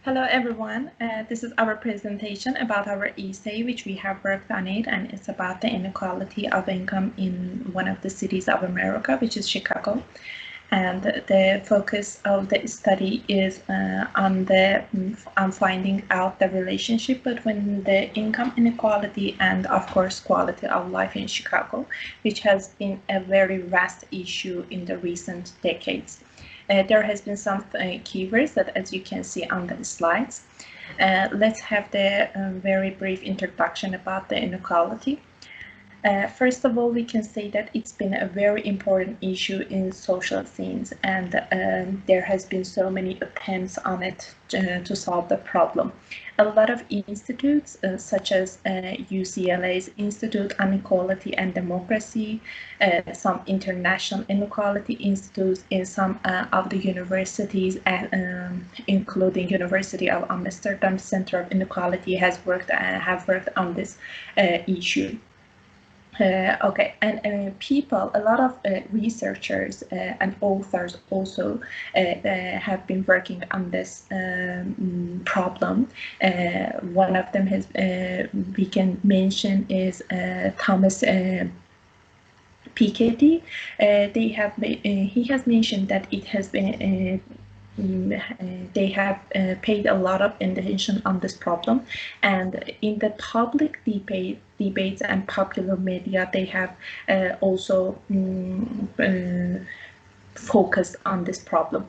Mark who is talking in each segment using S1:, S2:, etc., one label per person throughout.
S1: Hello everyone, this is our presentation about our essay which we have worked on it, and it's about the inequality of income in one of the cities of America, which is Chicago. And the focus of the study is on finding out the relationship between the income inequality and of course quality of life in Chicago, which has been a very vast issue in the recent decades. There has been some keywords that, as you can see on the slides. Let's have the very brief introduction about the inequality. First of all, we can say that it's been a very important issue in social scenes, and there has been so many attempts on it to solve the problem. A lot of institutes, such as UCLA's Institute on Equality and Democracy, some international inequality institutes in some of the universities, including University of Amsterdam Center of Inequality, have worked on this issue. Okay, and people, a lot of researchers and authors also have been working on this problem. One of them we can mention is Thomas Piketty. He has mentioned that it has been they have paid a lot of attention on this problem, and in the public debates and popular media, they have also focused on this problem.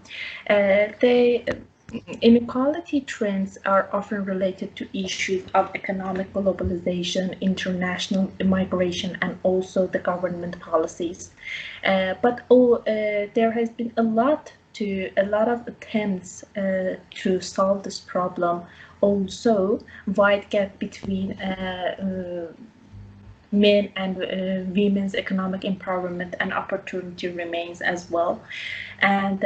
S1: Inequality trends are often related to issues of economic globalization, international migration, and also the government policies. But there has been a lot of attempts to solve this problem. Also, wide gap between men and women's economic empowerment and opportunity remains as well, and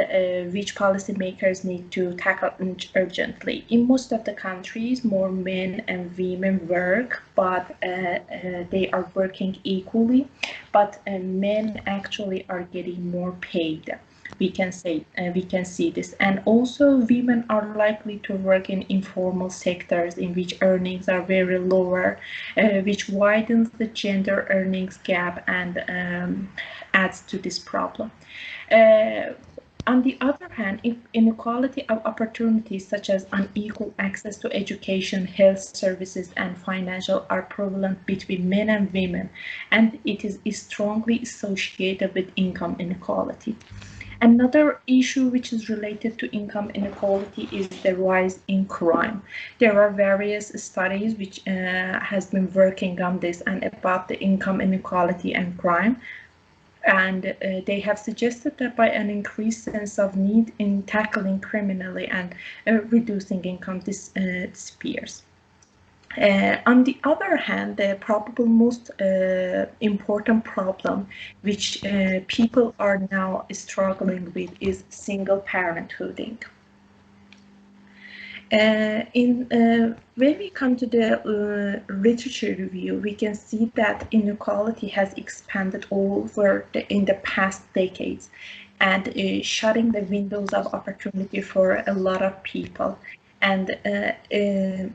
S1: which policymakers need to tackle urgently. In most of the countries, more men and women work, but they are working equally, but men actually are getting more paid. We can see this, and also women are likely to work in informal sectors in which earnings are very lower, which widens the gender earnings gap and adds to this problem. On the other hand, inequality of opportunities such as unequal access to education, health services, and financial are prevalent between men and women, and it is strongly associated with income inequality. Another issue which is related to income inequality is the rise in crime. There are various studies which has been working on this and about the income inequality and crime. And they have suggested that by an increased sense of need in tackling criminality and reducing income disappears. On the other hand, the probable most important problem which people are now struggling with is single parenthooding. When we come to the literature review, we can see that inequality has expanded in the past decades and shutting the windows of opportunity for a lot of people, and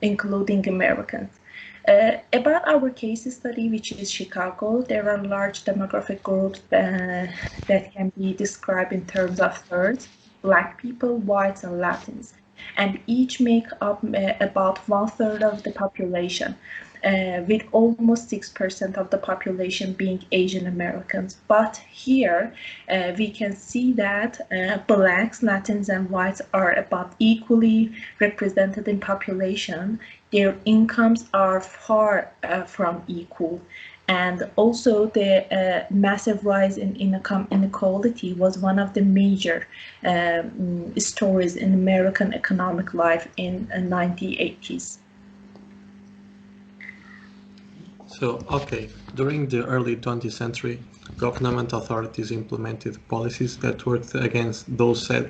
S1: including Americans. About our case study, which is Chicago, there are large demographic groups that can be described in terms of thirds: Black people, whites, and Latins, and each make up about 1/3 of the population, with almost 6% of the population being Asian Americans. But here we can see that Blacks, Latins, and whites are about equally represented in population. Their incomes are far from equal. And also the massive rise in income inequality was one of the major stories in American economic life in the 1980s.
S2: So, okay, during the early 20th century, government authorities implemented policies that worked against those said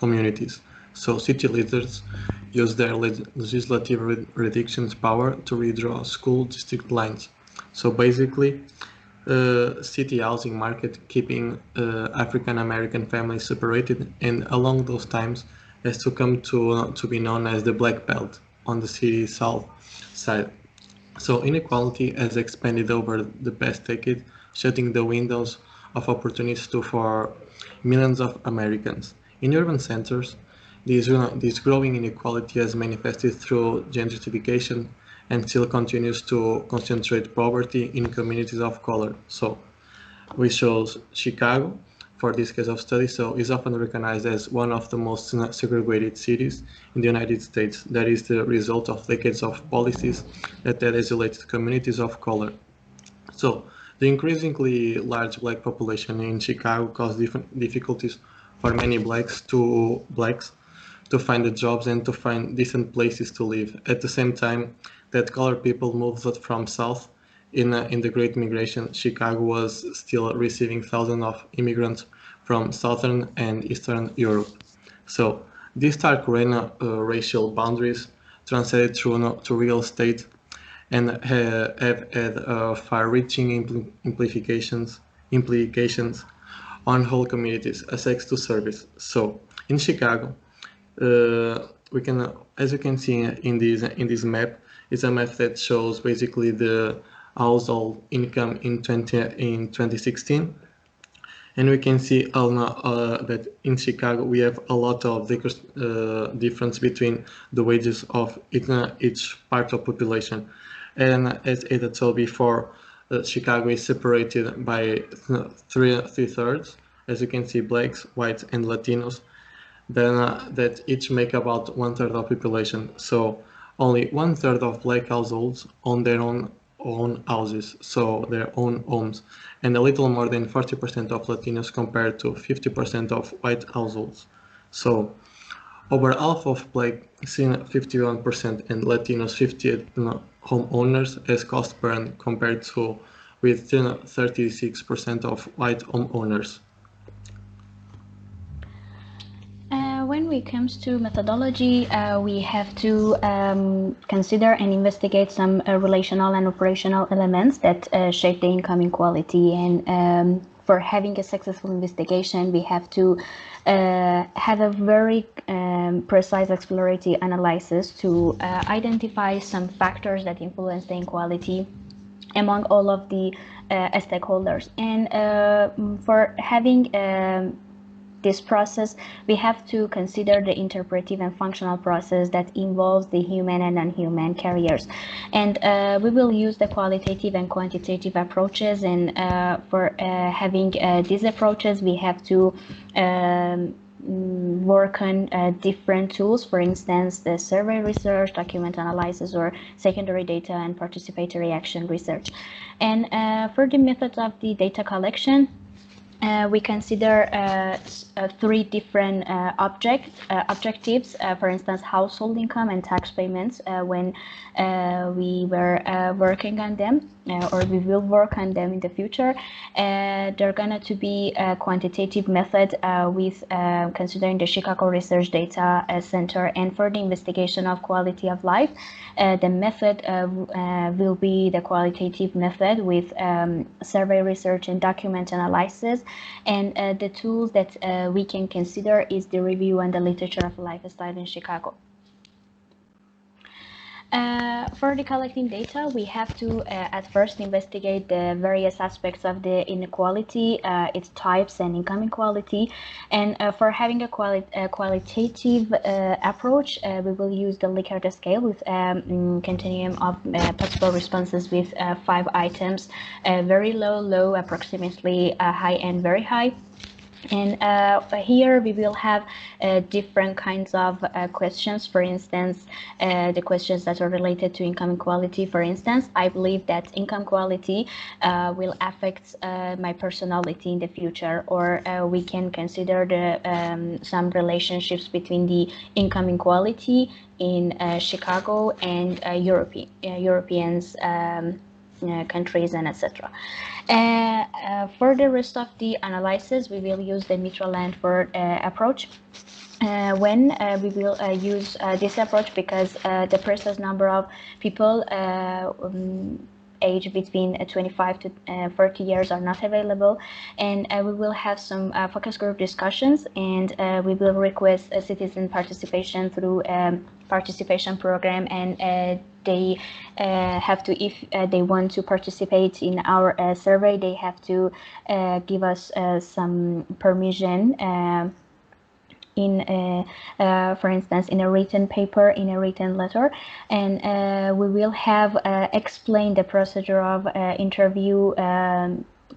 S2: communities. So city leaders used their legislative reductions power to redraw school district lines. So basically, city housing market keeping African American families separated, and along those times, has to come to be known as the Black Belt on the city's south side. So inequality has expanded over the past decade, shutting the windows of opportunities for millions of Americans. In urban centers, this growing inequality has manifested through gentrification and still continues to concentrate poverty in communities of color. So we chose Chicago for this case of study, so is often recognized as one of the most segregated cities in the United States. That is the result of decades of policies that had isolated communities of color. So the increasingly large black population in Chicago caused difficulties for many blacks to find the jobs and to find decent places to live. At the same time that colored people moved from south in the Great Migration, Chicago was still receiving thousands of immigrants from southern and eastern Europe. So these stark racial boundaries translated through to real estate and have had far-reaching implications on whole communities, access to service. So in Chicago, we can, as you can see in this map, it's a map that shows basically the household income in 2016, and we can see that in Chicago we have a lot of difference between the wages of each part of population. And as Ada told before, Chicago is separated by three thirds. As you can see, blacks, whites, and Latinos. Then that each make about one third of population. So only one third of black households own their own houses, so their own homes, and a little more than 40% of Latinos compared to 50% of white households. So over half of black, 51%, and Latinos 58 homeowners as cost per earn compared to with 36% of white homeowners.
S3: When it comes to methodology, we have to consider and investigate some relational and operational elements that shape the income inequality. And for having a successful investigation, we have to have a very precise exploratory analysis to identify some factors that influence the inequality among all of the stakeholders. And for having this process, we have to consider the interpretive and functional process that involves the human and non-human carriers. And we will use the qualitative and quantitative approaches. And for having these approaches, we have to work on different tools, for instance, the survey research, document analysis, or secondary data and participatory action research. And for the methods of the data collection, we consider three different objectives, for instance, household income and tax payments when we were working on them, or we will work on them in the future. They're going to be a quantitative method with considering the Chicago Research Data Center, and for the investigation of quality of life, the method will be the qualitative method with survey research and document analysis. And the tools that we can consider is the review and the literature of lifestyle in Chicago. For the collecting data, we have to at first investigate the various aspects of the inequality, its types and income inequality. And for having a qualitative approach, we will use the Likert scale with continuum of possible responses with 5 items, very low, low, approximately high, and very high. And here we will have different kinds of questions. For instance, the questions that are related to income inequality. For instance, I believe that income quality will affect my personality in the future, or we can consider the some relationships between the income inequality in Chicago and Europeans. Countries and etc. For the rest of the analysis, we will use the Mitchell-Landford approach. When we will use this approach because the precise number of people age between 25 to 30 years are not available. And we will have some focus group discussions, and we will request citizen participation through participation program, and they have to, if they want to participate in our survey, they have to give us some permission in for instance, in a written paper, in a written letter. And we will have explain the procedure of interview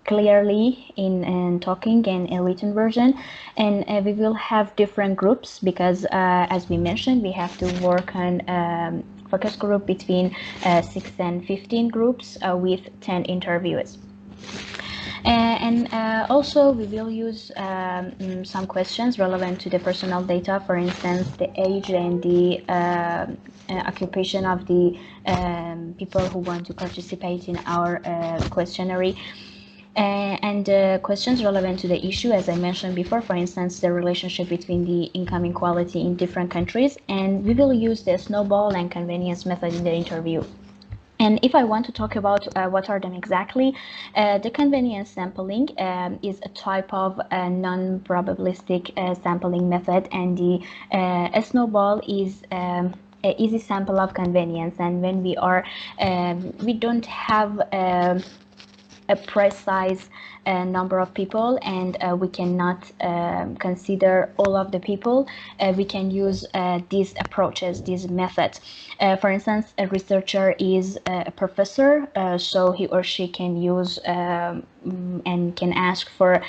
S3: clearly in talking and in written version. And we will have different groups, because as we mentioned, we have to work on focus group between 6 and 15 groups with 10 interviews. And also we will use some questions relevant to the personal data, for instance, the age and the occupation of the people who want to participate in our questionnaire. And questions relevant to the issue, as I mentioned before, for instance, the relationship between the income inequality in different countries. And we will use the snowball and convenience method in the interview. And if I want to talk about what are them exactly, the convenience sampling is a type of non-probabilistic sampling method, and the snowball is an easy sample of convenience. And when we are, we don't have a precise number of people, and we cannot consider all of the people, we can use these approaches, these methods. For instance, a researcher is a professor, so he or she can use and can ask for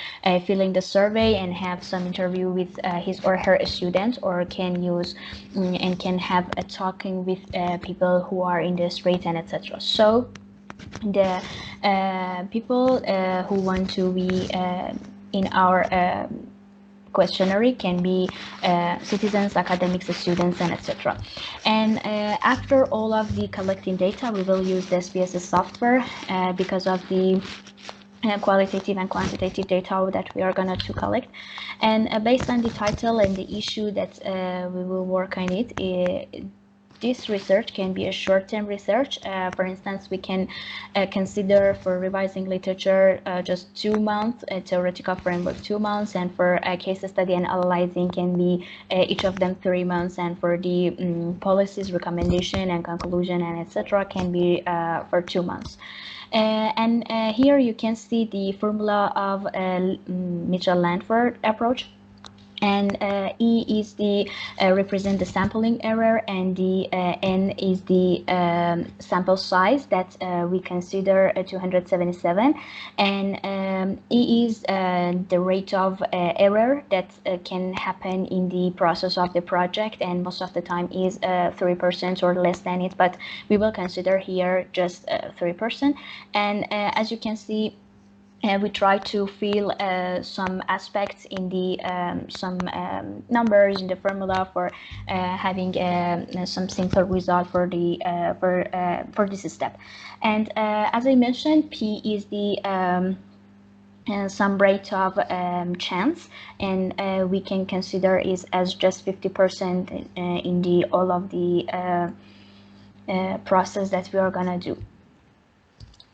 S3: filling the survey and have some interview with his or her students, or can use and can have a talking with people who are in the street and etc. So the people who want to be in our questionnaire can be citizens, academics, students, and etc. And after all of the collecting data, we will use the SPSS software because of the qualitative and quantitative data that we are going to collect. And based on the title and the issue that we will work on it, this research can be a short-term research. For instance, we can consider for revising literature just 2 months, a theoretical framework 2 months, and for a case study and analyzing can be each of them 3 months, and for the policies, recommendation, and conclusion, and etc. can be for 2 months. And here you can see the formula of Mitchell-Lanford approach. And E is the represent the sampling error, and the N is the sample size that we consider 277, and E is the rate of error that can happen in the process of the project, and most of the time is 3% or less than it, but we will consider here just 3%. And as you can see, we try to fill some aspects in the some numbers in the formula for having some simple result for the for this step. And as I mentioned, P is the some rate of chance, and we can consider is as just 50% in the all of the process that we are gonna do.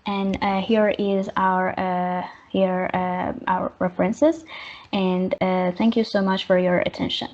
S3: And here is our our references, and thank you so much for your attention.